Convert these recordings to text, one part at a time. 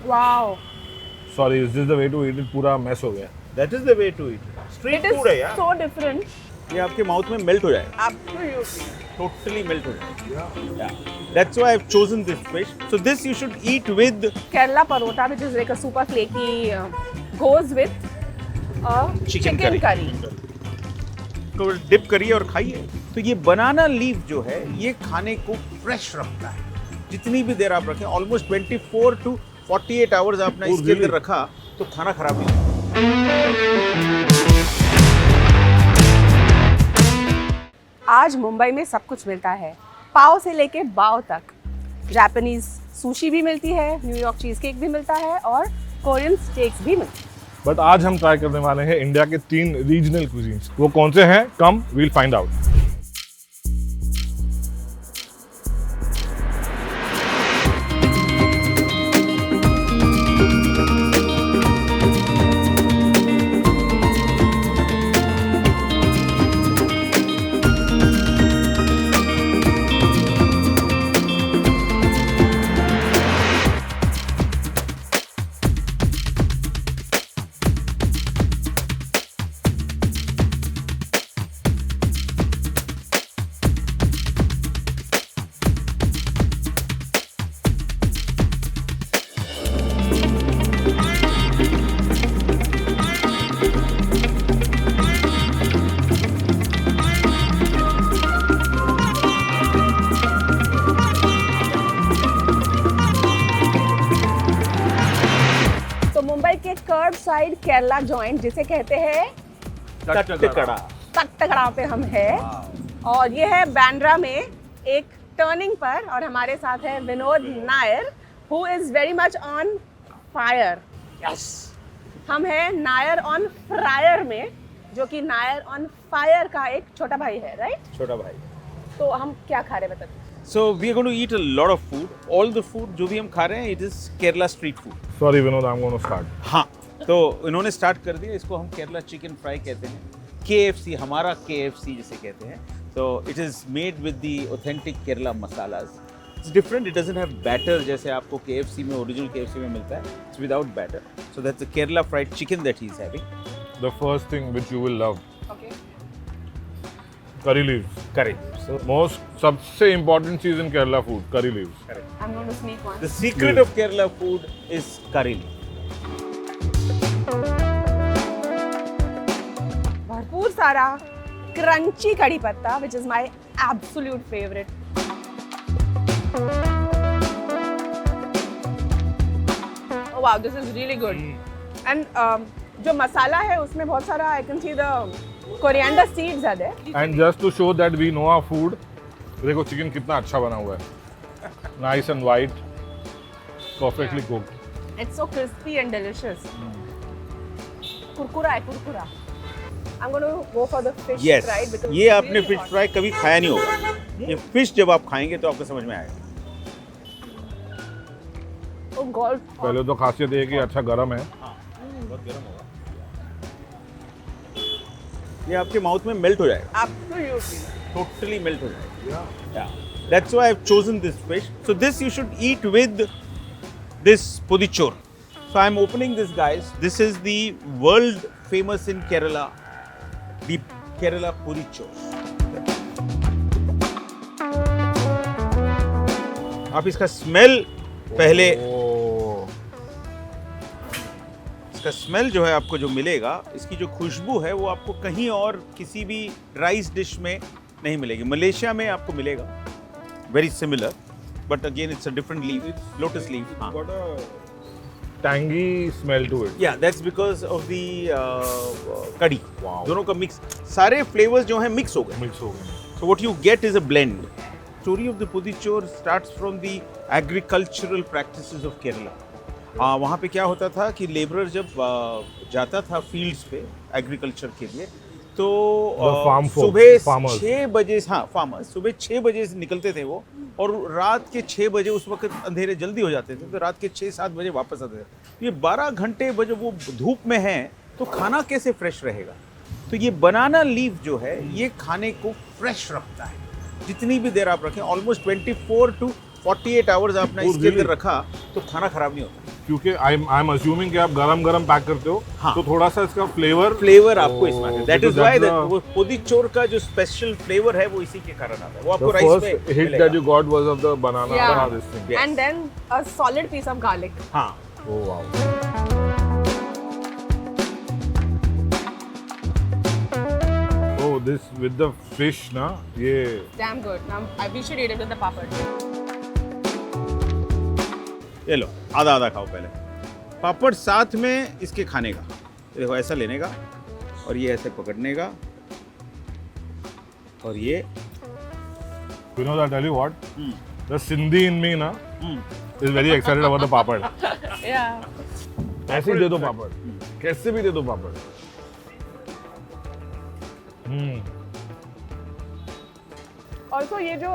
Wow, sorry, is this the way to eat it? पूरा mess हो गया। That is the way to eat. Street it food है is यार, so different. ये आपके mouth में मेल्ट हो जाएगा, एब्सोल्युटली। टोटली मेल्ट हो जाएगा। That's why I've chosen this fish. So this you should eat with Kerala parotha, which is like a super flaky, goes with a Chicken chicken curry. को dip करिए और खाइए। तो ये बनाना लीफ जो है ये खाने को फ्रेश रखता है। जितनी भी देर आप रखें, ऑलमोस्ट 24 to 48 आवर्स आपने इसके अंदर रखा तो खाना खराब नहीं होगा। आज मुंबई में सब कुछ मिलता है, पाव से लेके बाव तक। जापानीज सुशी भी मिलती है, न्यूयॉर्क चीज केक भी मिलता है और कोरियन स्टेक्स भी मिलते हैं। बट आज हम ट्राई करने वाले हैं इंडिया के 3 रीजनल कुजीन्स। वो कौन से हैं? Come we'll find out. Curbside Kerala joint जिसे कहते हैं तट्टकड़ा। तट्टकड़ा पे हम हैं और ये है बांद्रा में एक टर्निंग पर। और हमारे साथ है Vinod Nair, who is very much on fire. Yes, हम हैं नायर ऑन फ्रायर में, जो कि नायर ऑन फायर का एक छोटा भाई है, राइट? छोटा भाई। तो हम क्या खा रहे हैं बताइए। So we are going to eat a lot of food. All the food जो भी हम खा रहे हैं, it is Kerala street food. Sorry Vinod, I am gonna start. हाँ, तो इन्होंने स्टार्ट कर दिया। इसको हम केरला चिकन फ्राई कहते हैं, KFC, हमारा KFC जिसे कहते हैं। तो it is made with the authentic Kerala masalas. It's different, it doesn't have batter जैसे आपको KFC में, ओरिजिनल KFC में मिलता है। It's without batter. So that's the Kerala fried chicken that he is having. The first thing which you will love, okay, curry leaves. करें। So most सबसे important चीज in Kerala food, curry leaves. I am going to sneak one. the secret of Kerala food is curry leaf. भरपूर सारा crunchy कड़ी पत्ता, which is my absolute favorite. Oh wow, this is really good. And जो मसाला है उसमें बहुत सारा, I can see the coriander seeds are there. And just to show that we know our food, देखो चिकन कितना अच्छा बना हुआ है, nice and white, perfectly cooked. It's so crispy and delicious. कुरकुरा है, कुरकुरा। I'm going to go for the fish Yes, fry because ये it's आपने really फिश hot. फ्राई कभी खाया नहीं होगा। ये फिश जब आप खाएंगे तो आपको समझ में आएगा। Oh God. पहले तो खासियत ये है कि अच्छा गरम है। बहुत गर्म होगा। ये आपके माउथ में मेल्ट हो जाएगा, Absolutely. टोटली मेल्ट हो जाएगा। Yeah. That's why I've chosen this fish. So this you should eat with this Podichoru. So I'm opening this, guys. This is the world famous in Kerala, the Kerala Podichoru. आप इसका smell पहले, इसका smell जो है आपको जो मिलेगा, इसकी जो खुशबू है वो आपको कहीं और किसी भी राइस डिश में नहीं मिलेगी। मलेशिया में आपको मिलेगा, very similar, but again it's a different leaf, lotus leaf. हाँ, टैंगी स्मेल टू इट। या दैट्स बिकॉज ऑफ द कड़ी। दोनों का मिक्स, सारे फ्लेवर्स जो हैं मिक्स हो गए। So what you get is a blend. Story of the Podichoru starts from the agricultural practices of Kerala. वहाँ पे क्या होता था कि लेबरर जब जाता था फील्ड्स पे एग्रीकल्चर के लिए, तो सुबह 6 बजे, हाँ फार्मर्स सुबह 6 बजे से निकलते थे वो, और रात के 6 बजे, उस वक्त अंधेरे जल्दी हो जाते थे, तो रात के 6-7 बजे वापस आते थे। ये 12 घंटे बजे वो धूप में हैं, तो खाना कैसे फ्रेश रहेगा? तो ये बनाना लीफ जो है ये खाने को फ्रेश रखता है। जितनी भी देर आप रखें, ऑलमोस्ट 24 to 48 आवर्स आपने इसके अंदर रखा तो खाना खराब नहीं होता। क्योंकि आई एम अज्यूमिंग कि आप गरम पैक करते हो, हाँ। तो थोड़ा सा इसका फ्लेवर आपको इसमें आता है। दैट इज व्हाई वो पोदिचोर का जो स्पेशल फ्लेवर है वो इसी के कारण आता है। वो आपको राइस में first hit that you got was of the banana this thing and then a solid piece of garlic. हाँ, oh wow. Oh, this with the fish ना, ये Damn good. Now we should eat it with the papad. ये लो आधा खाओ पहले, पापड़ साथ में इसके खाने का। देखो ऐसा लेने का और ये ऐसे पकड़ने का और ये You know, I tell you what, the Sindhi in me ना is very excited about the papad. Yeah. ऐसे ही दे दो पापड़, कैसे भी दे दो पापड़। Also ये जो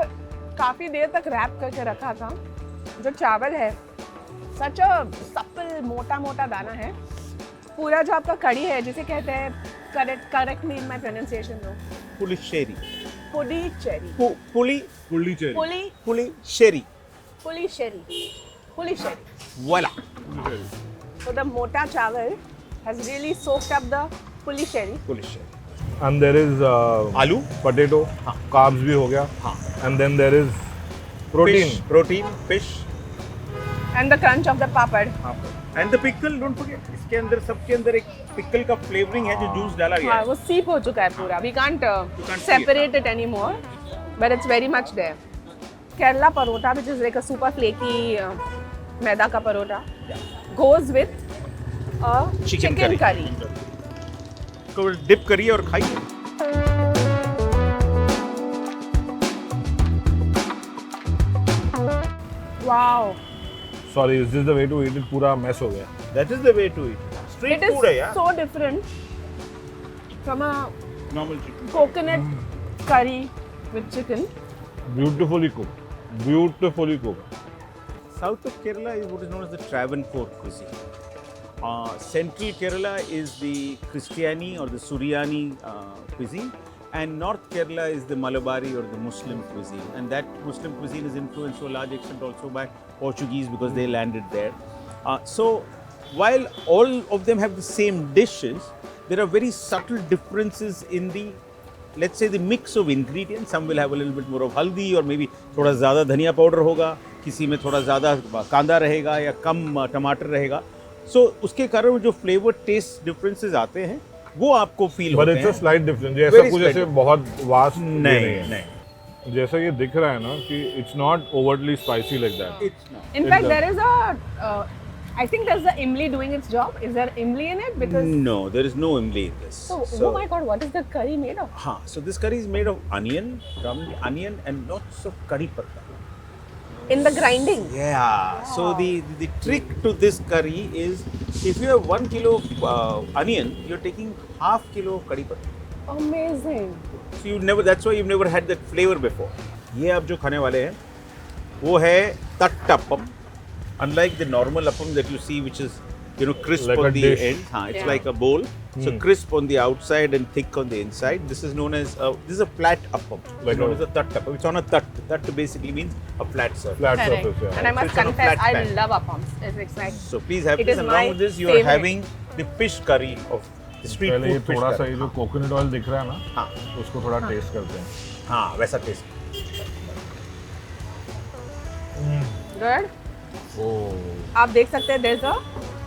काफी देर तक रैप करके रखा था, जो चावल है, सच अ सपल मोटा दाना है। पूरा जो आपका कड़ी है, जिसे कहते हैं, correct me in my pronunciation दो। पुलिशेरी। पुडिचेरी। पुलिशेरी। वाला। So the mota chawal has really soaked up the pulicheri. And there is आलू, potato, carbs भी हो गया, and then there is protein, fish, And the crunch of the papad. and the pickle. Don't forget, इसके अंदर सबके अंदर एक pickle का flavoring है जो जूस डाला गया हाँ, है। वो सीप हो चुका है पूरा. We can't see separate it anymore, but it's very much there. Kerala parotha, which is like a super flaky maida ka parotha, goes with a chicken curry. तो डिप करिए और खाइए। Wow. Sorry, is this the way to eat it? पूरा mess हो गया. That is the way to eat. Street It is food है यार। so different from a Normal chicken. coconut curry with chicken. Beautifully cooked. Beautifully cooked. South of Kerala is what is known as the Travancore cuisine. Central Kerala is the Christiani or the Suryani cuisine, and North Kerala is the Malabari or the Muslim cuisine. And that Muslim cuisine is influenced to a large extent also by Portuguese because they landed there. So while all of them have the same dishes, there are very subtle differences in the, let's say, the mix of ingredients. Some will have a little bit more of haldi, or maybe थोड़ा ज़्यादा धनिया powder होगा, किसी में थोड़ा ज़्यादा कांदा रहेगा या कम टमाटर रहेगा. So उसके कारण जो फ्लेवर टेस्ट डिफरेंसेस आते हैं वो आपको फील होते हैं. But it's a slight difference. ये ऐसा कुछ ऐसे बहुत vast नहीं. जैसा ये दिख रहा है ना कि it's not overtly spicy like that. It's not. In fact, there is a, I think there's the imli doing its job. Is there imli in it? Because No, there is no imli in this. so, oh my god, what is the curry made of? So this curry is made of onion, ground onion, and lots of curry patta. In the grinding. Yeah. So the trick to this curry is, if you have 1 kilo onion, you're taking half kilo of curry patta. Amazing. So that's why you've never had that flavor before. ये आप जो खाने वाले हैं वो है Tatt appam. Unlike the normal appam that you see, which is crisp Like on a the dish. end, it's Yeah. like a bowl. So crisp on the outside and thick on the inside. This is known as this is a flat appam. Like It's known a- as a tatt appam. It's on a tatt. Tatt basically means a flat surface. Flat Correct. surface, yeah. And I must So it's on a confess, flat I pan. love appams. It's like So please have It this. is And my along with this, you are favorite. having the fish curry of the street पहले ये food fish थोड़ा सा curry. ये जो coconut oil दिख रहा है ना, हाँ. उसको थोड़ा टेस्ट करते हैं. हाँ, वैसा टेस्ट. good. Oh. आप देख सकते हैं, there's a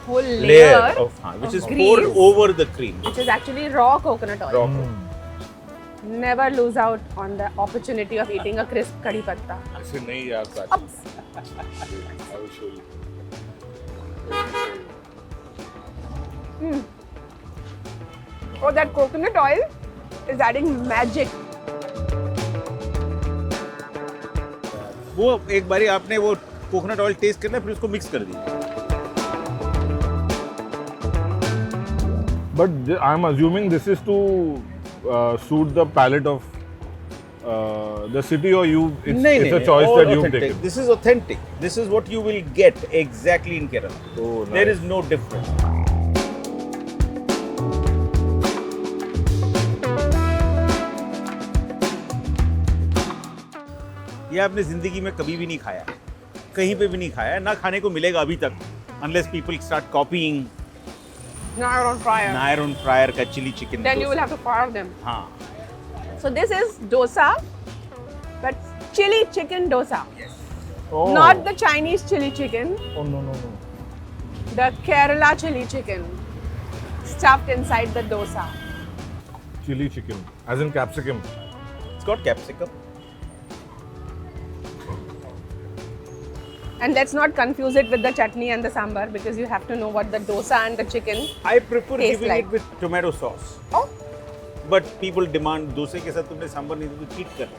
whole Layer layer of which is grease, poured over the cream. which is actually raw coconut oil. Raw. Never lose out on the opportunity of eating a crisp curry patta. ऐसे नहीं यार साथ. Ups. I will show you. Oh, that coconut oil is adding magic. वो एक बारी आपने वो coconut oil test करना, फिर उसको मिक्स कर दीजिए. But I'm assuming this is to suit the palate of the city, or it's a choice all that you've authentic. taken. This is authentic. This is what you will get exactly in Kerala. Oh, nice. There is no difference. ये आपने जिंदगी में कभी भी नहीं खाया, कहीं पे भी नहीं खाया, ना खाने को मिलेगा अभी तक. unless people start copying Nair On Fryer. Nair On Fryer ka chili chicken. Then dosa. you will have to fire them. Haan. So this is dosa, but chili chicken dosa. Oh. Not the Chinese chili chicken, Oh no no no. the Kerala chili chicken stuffed inside the dosa. Chili chicken, as in capsicum. It's got capsicum. And let's not confuse it with the chutney and the sambar because you have to know what the dosa and the chicken. I prefer Taste giving like. it with tomato sauce. Oh, But people demand dosa के साथ तुमने सांबर नहीं तो cheat कर.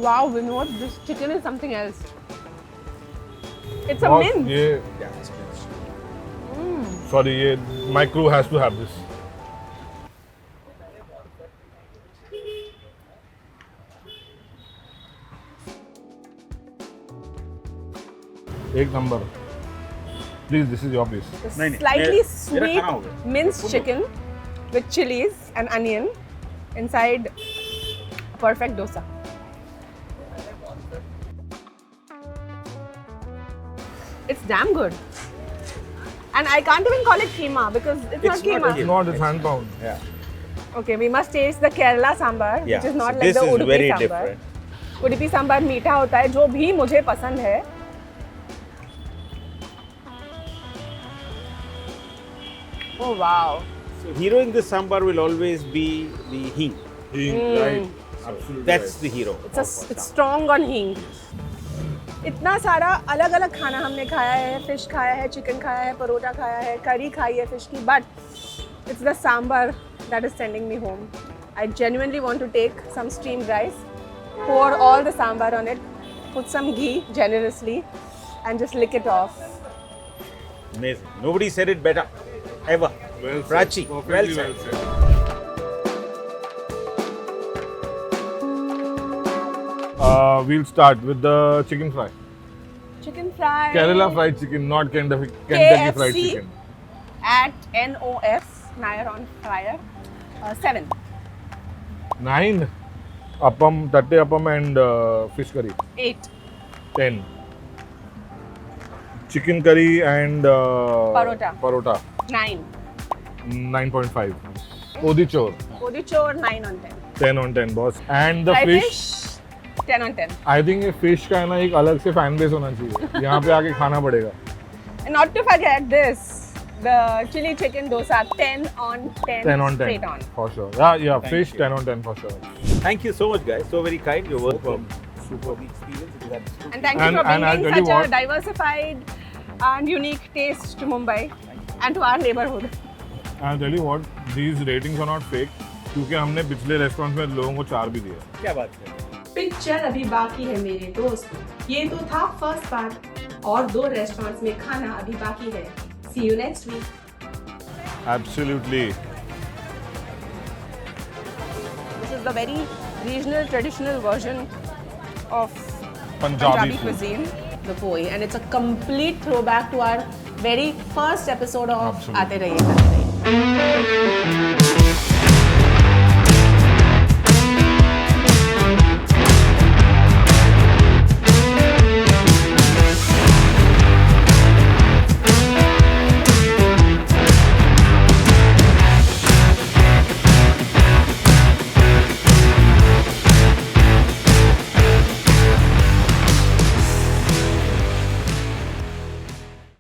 wow, Vinod, this chicken is something else. It's a Boss, mint. ये Yeah, it's nice. sorry, ये my crew has to have this. एक number. Please, this is your piece. नहीं, नहीं, Slightly मेरा sweet खाना हो गया. minced chicken with chilies and onion inside a perfect dosa. It's damn good. And I can't even call it keema because it's not It's not keema. a It's not, it's hand pound. Yeah. Okay, we must taste the Kerala sambar, Yeah. which is not So like this the is Udupi very sambar. different. Udupi sambar मीठा होता है जो भी मुझे पसंद है. Oh wow. So hero in this sambar will always be the hing. Right. Absolutely. That's right. the hero. It's strong on हींग. इतना सारा अलग अलग खाना हमने खाया है. फिश खाया है, चिकन खाया है, परोठा खाया है, करी खाई है फिश की, but it's the sambar that is sending me home. I genuinely want to take some steamed rice, pour all the sambar on it, put some ghee generously, and just lick it off. Amazing. Nobody said it better. Ever. Well said. Prachi. Perfectly Well said. We'll start with the chicken fry. Chicken fry. Kerala fried chicken, not Kentucky fried KFC. chicken. At NOF, Nair On Fryer. 7. 9. Appam, tatte appam and fish curry. 8. 10. Chicken curry and Parotha. 9. 9.5. Podichoru. Podichoru 9 on 10. 10 on 10 boss. And the Fried fish. 10 on 10. I think ये fish का है ना एक अलग से fan base होना चाहिए. यहाँ पे आके खाना पड़ेगा. And not to forget this, the chili chicken dosa 10 on 10. 10 on 10. Straight on. For sure. Yeah, Thank fish you. 10 on 10 for sure. Thank you so much, guys. So very kind. Your work. Super. The experience. It is absolutely. And thank you for And I'll bringing tell you such a what. diversified and unique taste to Mumbai and to our neighborhood. I'll tell you what, these ratings are not fake क्योंकि हमने पिछले restaurant में लोगों को 4 भी दिए. क्या बात है? पिक्चर अभी बाकी है मेरे दोस्त. ये तो था फर्स्ट पार्ट और 2 रेस्टोरेंट्स में खाना अभी बाकी है. See you next week. Absolutely. This is the very regional, traditional version of Punjabi food. cuisine, the poi, and it's a complete throwback to our very first episode of Absolutely. Aatey Rahiye Khaate Rahiye.